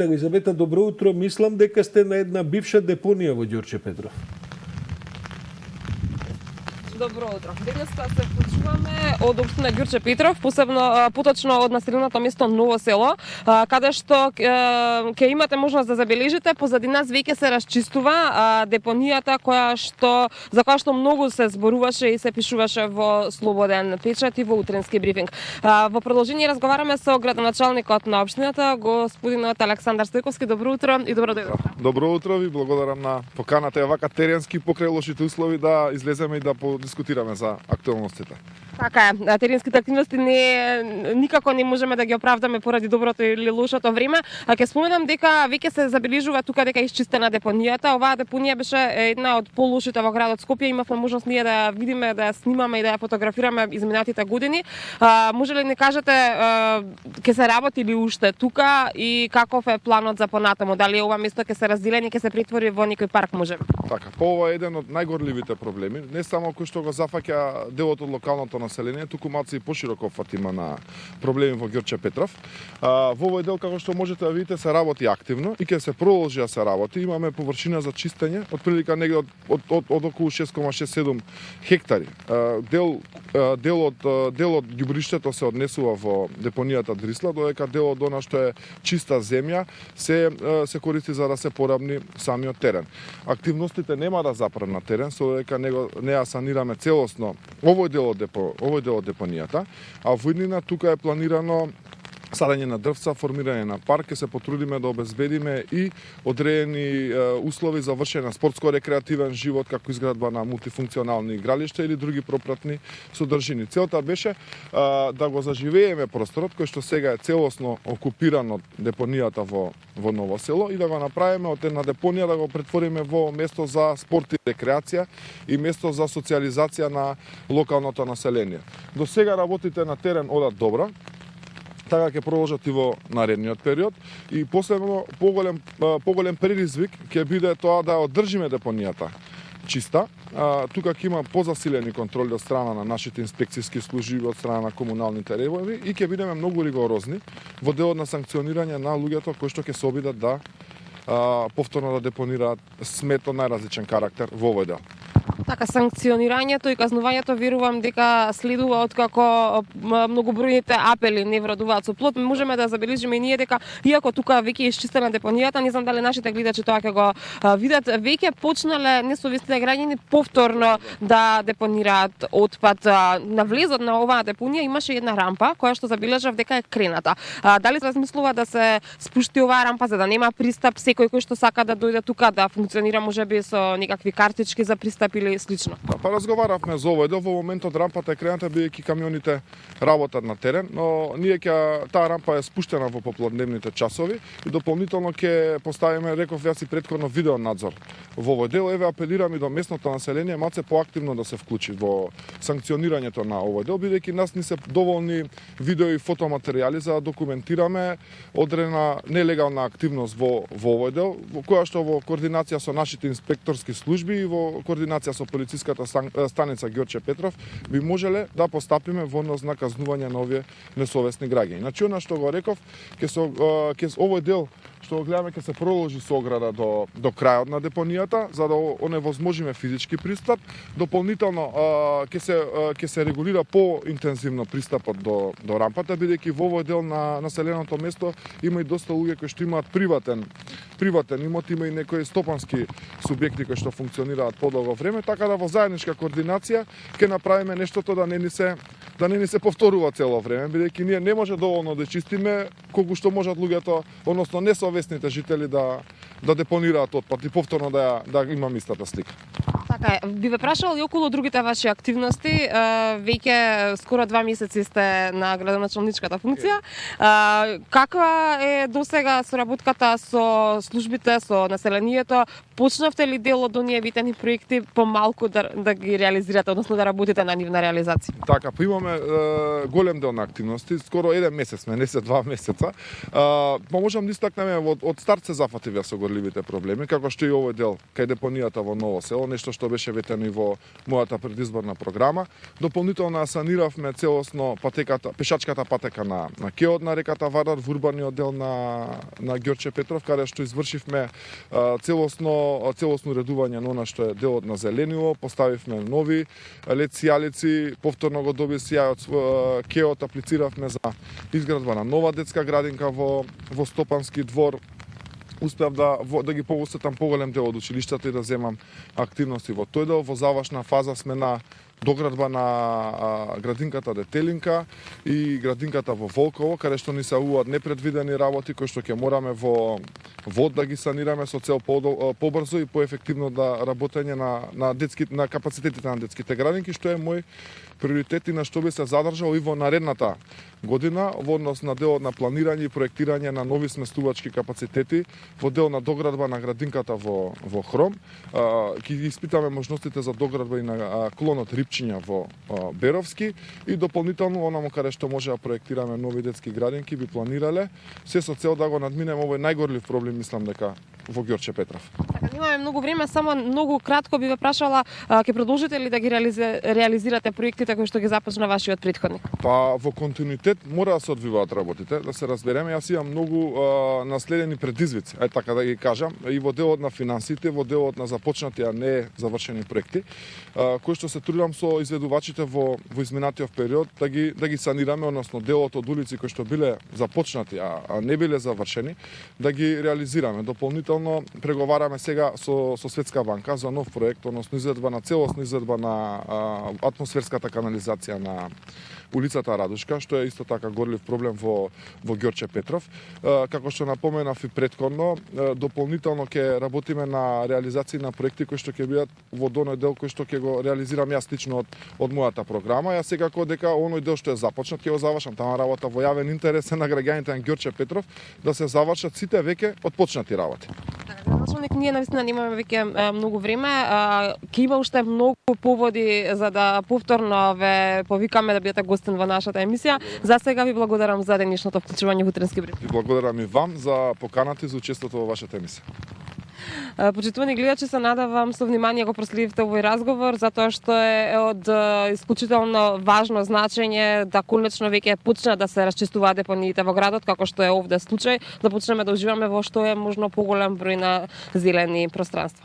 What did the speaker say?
Елизавета, добро утро. Мислам дека сте на една бивша депонија во Ѓорче Петров. Добро утро. Денеска се вклучуваме од општина Ѓорче Петров, посебно поточно од населеното место Ново село, каде што ќе имате можност да забележите позади нас веќе се расчистува депонијата за која што многу се зборуваше и се пишуваше во Слободен печат и во утренски брифинг. Во продолжение разговараме со градоначалникот на општината, господинот Александар Стојковски. Добро утро и добро дојдовте. Добро утро, ви благодарам на поканата и вака теренски покрај лошите услови да излеземе и да дискутираме за актуелностите. Така е, теренските активности никако не можеме да ги оправдаме поради доброто или лошото време. Ќе споменам дека веќе се забележува тука дека е исчистена депонијата. Оваа депонија беше една од полошите во градот Скопје. Имавме можност ние да ја видиме, да ја снимаме и да ја фотографираме изминатите години. Може ли не кажете ќе се работи ли уште тука и каков е планот за понатаму? Дали ова место ќе се разделени, ќе се претвори во некој парк може? Така, ова е еден од најгорливите проблеми, не само кој што го зафаќа делот од локалното население, туку малку и пошироко фат има на проблеми во Ѓорче Петров. Во овој дел, како што можете да видите, се работи активно и ќе се продолжи да се работи. Имаме површина за чистење, отприлика негде од околу 6,67 хектари. Дел од ѓубриштето се однесува во депонијата Дрисла, додека делот до што е чиста земја се користи за да се поравни самиот терен. Активностите нема да запрат на терен, со додека не ја санираме целосно овој дел од депонијата, а во иднина тука е планирано садење на дрвца, формирање на парк, ќе се потрудиме да обезбедиме и одредени услови за вршење на спортско-рекреативен живот, како изградба на мултифункционални игралишта или други пропратни содржини. Целта беше да го заживееме просторот кој што сега е целосно окупиран од депонијата во Ново село и да го направиме од една депонија да го претвориме во место за спорт и рекреација и место за социјализација на локалното население. До сега работите на терен одат добро. Така ќе продолжат и во наредниот период и последно поголем предизвик ќе биде тоа да одржиме депонијата чиста. Тука ќе има позасилени контроли од страна на нашите инспекцијски служби, од страна на комуналните ревови и ќе бидеме многу ригорозни во делот на санкционирање на луѓето кои што ќе се обидат да повторно да депонираат смет од најразличен карактер во овој дел. Така, санкционирањето и казнувањето верувам дека следува откако многобројните апели не врадуваат со плод. Можеме да забележиме и ние дека иако тука веќе е исчистена депонијата, не знам дали нашите гледачи тоа ќе го видат, веќе почнале несовесните граѓани повторно да депонираат отпад. На влезот на оваа депонија имаше една рампа која што забележав дека е крената. Дали се размислува да се спушти оваа рампа за да нема пристап секој кој што сака да дојде тука да функционира можеби со некакви картички за пристап или слично? Па разговаравме за овој дел. Во моментот рампата е крената бидејќи камионите работат на терен, но таа рампа е спуштена во попладневните часови и дополнително ќе поставиме, реков јас и претходно, видео надзор во овој дел. Еве апелирам и до местното население малце поактивно да се вклучи во санкционирањето на овој дел, бидејќи нас ни се доволни видео и фотоматеријали за да документираме одредена нелегална активност во овој дел, во која што во координација со нашите инспекторски служби и во координација со полициската станица Ѓорче Петров би можеле да постапиме во однос на казнување на овие несовесни граѓани. Значи, она што го реков, овој дел што го гледаме ќе се продолжи со ограда до крајот на депонијата за да оневозможиме физички пристап. Дополнително ќе се регулира поинтензивно пристапот до рампата, бидејќи во овој дел на населеното место има и доста луѓе кои што имаат приватен имот, има и некои стопански субјекти кои што функционираат подолго време, така да во заедничка координација ќе направиме нештото да не ни се повторува цело време, бидејќи ние не може доволно да чистиме колку што можат луѓето, односно несовесните жители да депонираат отпад и повторно да имам истата слика. Така е, би ве прашал и околу другите ваши активности, веќе скоро 2 месеци сте на градоначалничката функција. Каква е досега соработката со службите, со населението почнавте ли дел од оние битени проекти помалку да ги реализирате, односно да работите на нивна реализација? Така, па имаме голем дел на активности, скоро 1 месец сме, не се 2 месеца. Па можам да истакнеме од старт се зафативе со горливите проблеми, како што и овој дел кај депонијата во Ново село, нешто што беше ветено и во мојата предизборна програма. Дополнително саниравме целосно патеката, пешачката патека на кеот на реката Вардар, во урбаниот дел на Ѓорче Петров, каде што извршивме целосно редување на она што е делот на зеленило, поставивме нови лед сијалици, повторно го доби сијајот кеот, аплициравме за изградба на нова детска градинка во Стопански двор. Успеав да ги повусетам поголем дел од училиштата и да земам активности во тој дел. Во завршна фаза сме на доградба на градинката Детелинка и градинката во Волково, каде што ни се уват непредвидени работи кои што ќе мораме во вод да ги санираме со цел побрзо и поефективно да работење на капацитетите на детските градинки, што е мој приоритет и на што би се задржал и во наредната година во однос на делот на планирање и проектирање на нови сместувачки капацитети во дел на доградба на градинката во Хром. Ќе ги испитаме можностите за доградба и на клонот Рипчиња во Беровски и дополнително онаму каде што може да проектираме нови детски градинки би планирале се со цел да го надминеме овој најгорлив проблем, мислам дека во Ѓорче Петров. Така, немаме многу време, само многу кратко би ве прашала, ќе продолжите ли да ги реализирате проектите кои што ги започна вашиот претходник? Па во континуитет мора да се одвиваат работите, да се разбереме. Јас имам многу наследени предизвици, ај така да ги кажам, и во делот на финансите, во делот на започнати, а не завршени проекти, кои што се трудам со изведувачите во изминатиот период да ги санираме, односно делот од улици кои што биле започнати, а не биле завршени, да ги реализираме. Дополнително преговараме сега со Светска банка за нов проект, односно изvedба на целосна изvedба на атмосферската канализација на улицата Радушка, што е исто така горлив проблем во Ѓорче Петров. Како што напоменав и претходно, дополнително ќе работиме на реализација на проекти кои што ќе бидат во оној дел кој што ќе го реализирам јас лично од мојата програма. Јас секако дека оној дел што е започнат ќе го завршам. Таа работа во јавен интерес на граѓаните на Ѓорче Петров да се завршат сите веќе отпочнати работи. Началник, ние навистина немаме веќе многу време. Ќе има уште многу поводи за да повторно ве повикаме да бидете гостин во нашата емисија. За сега ви благодарам за денешното вклучување во утренски брифинг. Ви благодарам и вам за поканата и за учеството во вашата емисија. Почитувани гледачи, се надевам со внимание го проследивте овој разговор, затоа што е од исклучително важно значење да конечно веќе почнат да се расчистуваат депониите во градот, како што е овде случај, да почнеме да уживаме во што е можно поголем број на зелени пространства.